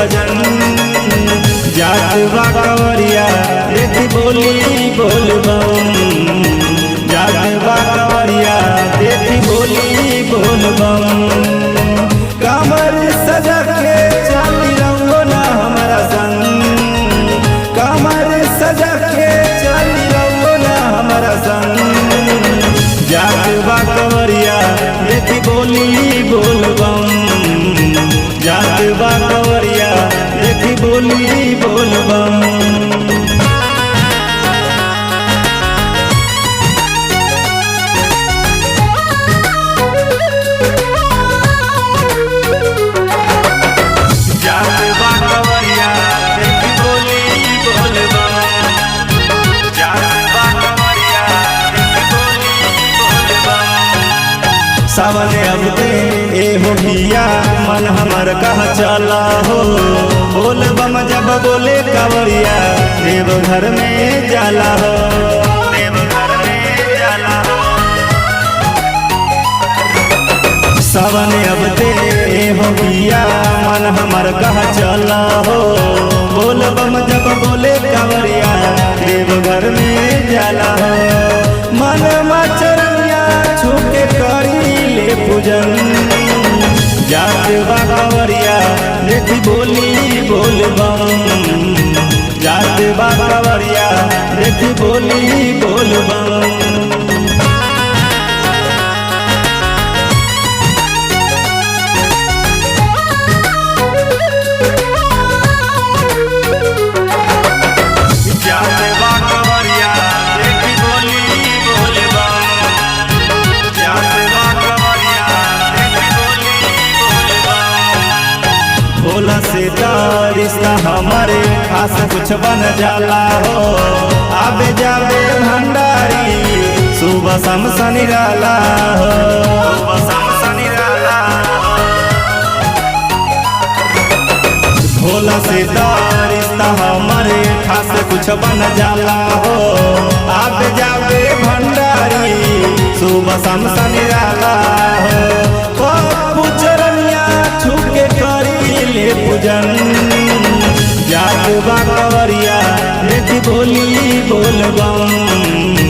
भजन। जात बा कंवरिया देखी बोली बोल बम। जात बा कंवरिया देखी बोली बोल बम। कमर सजा के चली रहो ना हमारा संग। कमर सजा के चली रहो ना हमारा संग। जात बा कंवरिया देखी बोली बोल बम। जात बा कंवरिया देखी बोली बोल बम। सावन अब ते ए हो गिया मन हमर कहाँ चला हो। बोल बम जब बोले कंवरिया देव घर में जाला हो। देव घर में जाला हो। सावन अब ते ए हो गिया मन हमर कहाँ चला हो। बोल बम जब बोले कंवरिया देव घर में जाला हो। मन मचरिया छुके करी ले पूजन। जात बा कंवरिया देखी बोली बोल बम। जात बा कंवरिया देखी बोली बोल बम। भोला से रिश्ता हमारे खास कुछ बन जाला हो। आबे जाबे भंडारी सुबह शाम निराला हो। सुबह शाम निराला हो। भोला से रिश्ता हमारे खास कुछ बन जाला हो। आबे जाबे भंडारी सुबह शाम निराला हो। छुके करी ले पूजन। जात बा कंवरिया देखी बोली बोल बम।